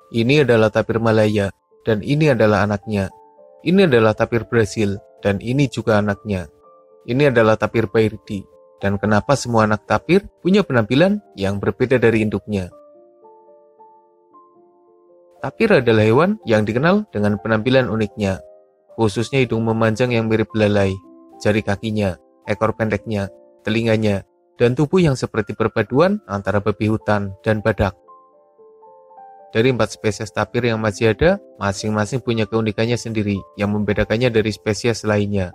Ini adalah tapir Malaya, dan ini adalah anaknya. Ini adalah tapir Brasil, dan ini juga anaknya. Ini adalah tapir Bairdi, dan kenapa semua anak tapir punya penampilan yang berbeda dari induknya. Tapir adalah hewan yang dikenal dengan penampilan uniknya, khususnya hidung memanjang yang mirip belalai, jari kakinya, ekor pendeknya, telinganya, dan tubuh yang seperti perpaduan antara babi hutan dan badak. Dari 4 spesies tapir yang masih ada, masing-masing punya keunikannya sendiri yang membedakannya dari spesies lainnya.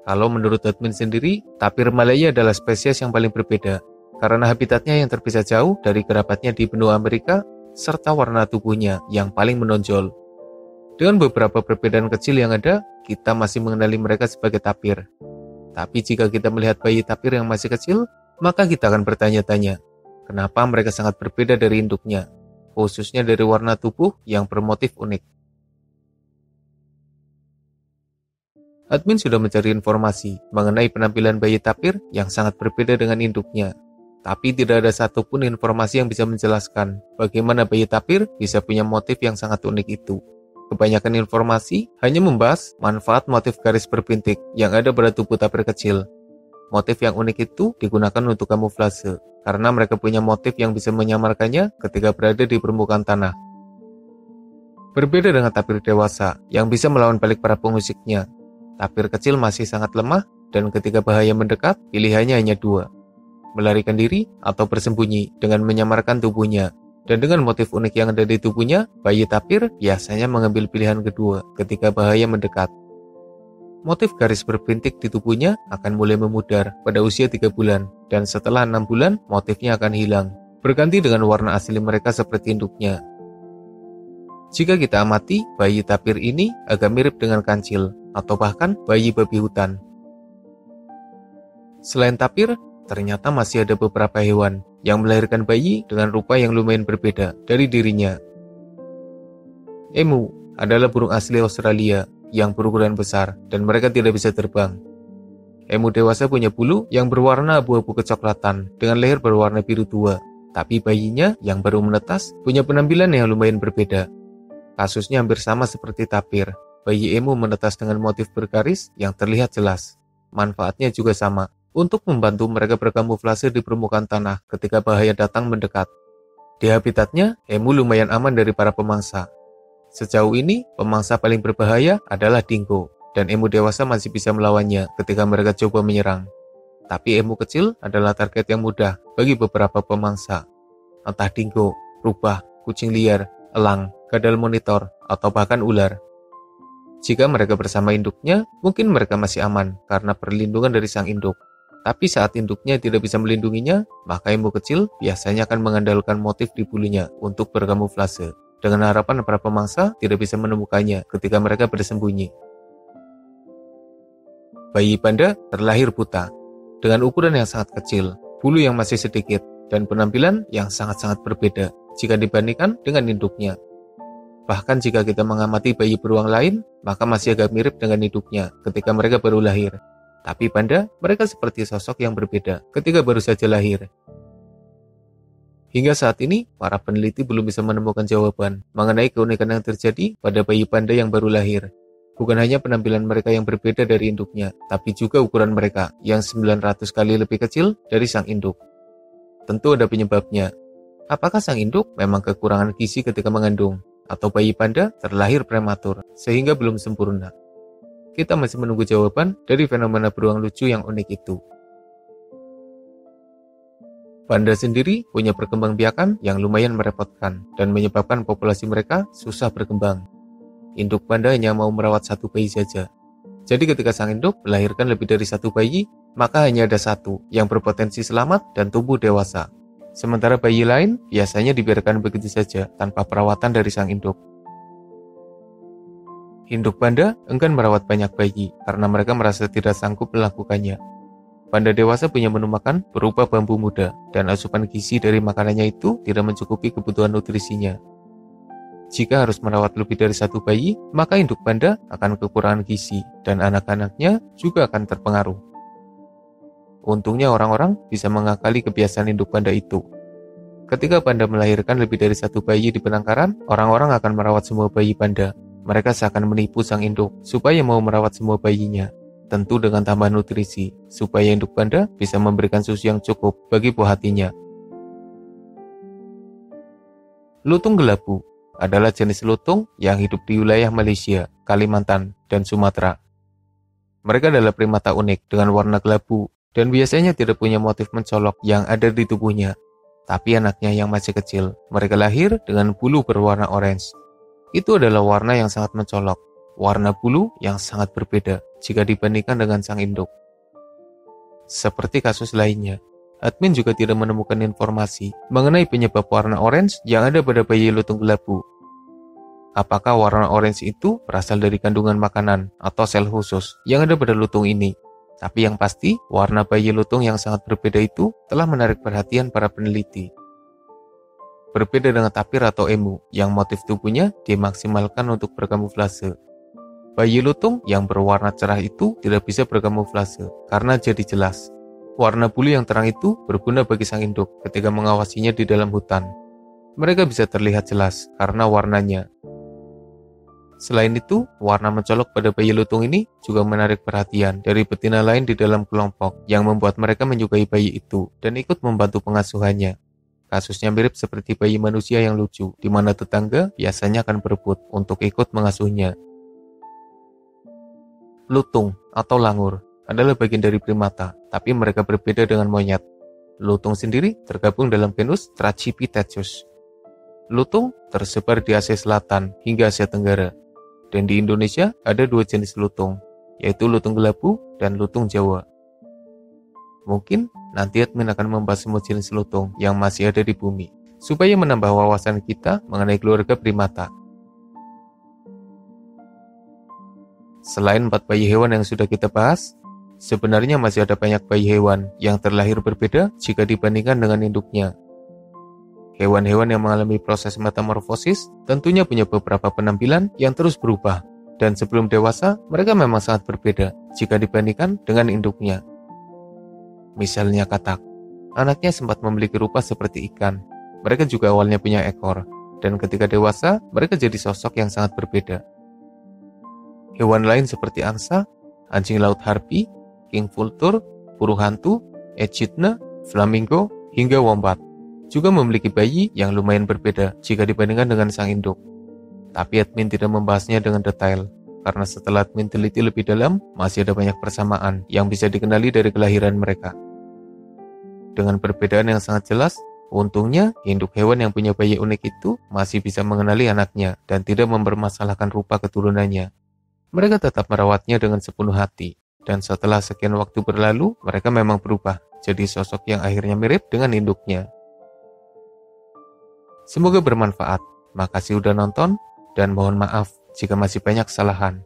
Kalau menurut Admin sendiri, tapir Malaya adalah spesies yang paling berbeda karena habitatnya yang terpisah jauh dari kerabatnya di benua Amerika serta warna tubuhnya yang paling menonjol. Dengan beberapa perbedaan kecil yang ada, kita masih mengenali mereka sebagai tapir. Tapi jika kita melihat bayi tapir yang masih kecil, maka kita akan bertanya-tanya, kenapa mereka sangat berbeda dari induknya? Khususnya dari warna tubuh yang bermotif unik. Admin sudah mencari informasi mengenai penampilan bayi tapir yang sangat berbeda dengan induknya. Tapi tidak ada satupun informasi yang bisa menjelaskan bagaimana bayi tapir bisa punya motif yang sangat unik itu. Kebanyakan informasi hanya membahas manfaat motif garis berbintik yang ada pada tubuh tapir kecil. Motif yang unik itu digunakan untuk kamuflase, karena mereka punya motif yang bisa menyamarkannya ketika berada di permukaan tanah. Berbeda dengan tapir dewasa yang bisa melawan balik para pengusiknya, tapir kecil masih sangat lemah dan ketika bahaya mendekat, pilihannya hanya 2. Melarikan diri atau bersembunyi dengan menyamarkan tubuhnya. Dan dengan motif unik yang ada di tubuhnya, bayi tapir biasanya mengambil pilihan kedua ketika bahaya mendekat. Motif garis berbintik di tubuhnya akan mulai memudar pada usia 3 bulan, dan setelah 6 bulan, motifnya akan hilang, berganti dengan warna asli mereka seperti induknya. Jika kita amati, bayi tapir ini agak mirip dengan kancil, atau bahkan bayi babi hutan. Selain tapir, ternyata masih ada beberapa hewan yang melahirkan bayi dengan rupa yang lumayan berbeda dari dirinya. Emu adalah burung asli Australia yang berukuran besar dan mereka tidak bisa terbang. Emu dewasa punya bulu yang berwarna abu-abu kecoklatan dengan leher berwarna biru tua, tapi bayinya yang baru menetas punya penampilan yang lumayan berbeda. Kasusnya hampir sama seperti tapir. Bayi emu menetas dengan motif bergaris yang terlihat jelas. Manfaatnya juga sama, untuk membantu mereka berkamuflase di permukaan tanah ketika bahaya datang mendekat. Di habitatnya, emu lumayan aman dari para pemangsa. Sejauh ini, pemangsa paling berbahaya adalah dingo, dan emu dewasa masih bisa melawannya ketika mereka coba menyerang. Tapi emu kecil adalah target yang mudah bagi beberapa pemangsa. Entah dingo, rubah, kucing liar, elang, kadal monitor, atau bahkan ular. Jika mereka bersama induknya, mungkin mereka masih aman karena perlindungan dari sang induk. Tapi saat induknya tidak bisa melindunginya, maka emu kecil biasanya akan mengandalkan motif di bulunya untuk berkamuflase, dengan harapan para pemangsa tidak bisa menemukannya ketika mereka bersembunyi. Bayi panda terlahir buta, dengan ukuran yang sangat kecil, bulu yang masih sedikit, dan penampilan yang sangat-sangat berbeda jika dibandingkan dengan induknya. Bahkan jika kita mengamati bayi beruang lain, maka masih agak mirip dengan induknya ketika mereka baru lahir. Tapi panda, mereka seperti sosok yang berbeda ketika baru saja lahir. Hingga saat ini, para peneliti belum bisa menemukan jawaban mengenai keunikan yang terjadi pada bayi panda yang baru lahir. Bukan hanya penampilan mereka yang berbeda dari induknya, tapi juga ukuran mereka yang 900 kali lebih kecil dari sang induk. Tentu ada penyebabnya. Apakah sang induk memang kekurangan gizi ketika mengandung? Atau bayi panda terlahir prematur sehingga belum sempurna? Kita masih menunggu jawaban dari fenomena beruang lucu yang unik itu. Panda sendiri punya perkembangbiakan yang lumayan merepotkan dan menyebabkan populasi mereka susah berkembang. Induk panda hanya mau merawat satu bayi saja. Jadi ketika sang induk melahirkan lebih dari satu bayi, maka hanya ada satu yang berpotensi selamat dan tumbuh dewasa. Sementara bayi lain biasanya dibiarkan begitu saja tanpa perawatan dari sang induk. Induk panda enggan merawat banyak bayi karena mereka merasa tidak sanggup melakukannya. Panda dewasa punya menu makan berupa bambu muda dan asupan gizi dari makanannya itu tidak mencukupi kebutuhan nutrisinya. Jika harus merawat lebih dari satu bayi, maka induk panda akan kekurangan gizi dan anak-anaknya juga akan terpengaruh. Untungnya orang-orang bisa mengakali kebiasaan induk panda itu. Ketika panda melahirkan lebih dari satu bayi di penangkaran, orang-orang akan merawat semua bayi panda. Mereka seakan menipu sang induk supaya mau merawat semua bayinya. Tentu dengan tambahan nutrisi, supaya induk panda bisa memberikan susu yang cukup bagi buah hatinya. Lutung gelabu adalah jenis lutung yang hidup di wilayah Malaysia, Kalimantan, dan Sumatera. Mereka adalah primata unik dengan warna gelabu dan biasanya tidak punya motif mencolok yang ada di tubuhnya. Tapi anaknya yang masih kecil, mereka lahir dengan bulu berwarna orange. Itu adalah warna yang sangat mencolok, warna bulu yang sangat berbeda jika dibandingkan dengan sang induk. Seperti kasus lainnya, admin juga tidak menemukan informasi mengenai penyebab warna orange yang ada pada bayi lutung gelabu. Apakah warna orange itu berasal dari kandungan makanan atau sel khusus yang ada pada lutung ini? Tapi yang pasti, warna bayi lutung yang sangat berbeda itu telah menarik perhatian para peneliti. Berbeda dengan tapir atau emu, yang motif tubuhnya dimaksimalkan untuk berkamuflase. Bayi lutung yang berwarna cerah itu tidak bisa berkamuflase, karena jadi jelas. Warna bulu yang terang itu berguna bagi sang induk ketika mengawasinya di dalam hutan. Mereka bisa terlihat jelas karena warnanya. Selain itu, warna mencolok pada bayi lutung ini juga menarik perhatian dari betina lain di dalam kelompok yang membuat mereka menyukai bayi itu dan ikut membantu pengasuhannya. Kasusnya mirip seperti bayi manusia yang lucu, di mana tetangga biasanya akan berebut untuk ikut mengasuhnya. Lutung atau langur adalah bagian dari primata, tapi mereka berbeda dengan monyet. Lutung sendiri tergabung dalam genus Trachypithecus. Lutung tersebar di Asia Selatan hingga Asia Tenggara. Dan di Indonesia ada dua jenis lutung, yaitu lutung gelabu dan lutung Jawa. Mungkin nanti admin akan membahas semua jenis lutung yang masih ada di bumi, supaya menambah wawasan kita mengenai keluarga primata. Selain 4 bayi hewan yang sudah kita bahas, sebenarnya masih ada banyak bayi hewan yang terlahir berbeda jika dibandingkan dengan induknya. Hewan-hewan yang mengalami proses metamorfosis tentunya punya beberapa penampilan yang terus berubah, dan sebelum dewasa mereka memang sangat berbeda jika dibandingkan dengan induknya. Misalnya katak, anaknya sempat memiliki rupa seperti ikan. Mereka juga awalnya punya ekor, dan ketika dewasa mereka jadi sosok yang sangat berbeda. Hewan lain seperti angsa, anjing laut harpy, king vulture, burung hantu, echidna, flamingo, hingga wombat juga memiliki bayi yang lumayan berbeda jika dibandingkan dengan sang induk. Tapi admin tidak membahasnya dengan detail, karena setelah admin teliti lebih dalam, masih ada banyak persamaan yang bisa dikenali dari kelahiran mereka. Dengan perbedaan yang sangat jelas, untungnya induk hewan yang punya bayi unik itu masih bisa mengenali anaknya dan tidak mempermasalahkan rupa keturunannya. Mereka tetap merawatnya dengan sepenuh hati, dan setelah sekian waktu berlalu, mereka memang berubah jadi sosok yang akhirnya mirip dengan induknya. Semoga bermanfaat. Makasih udah nonton, dan mohon maaf jika masih banyak kesalahan.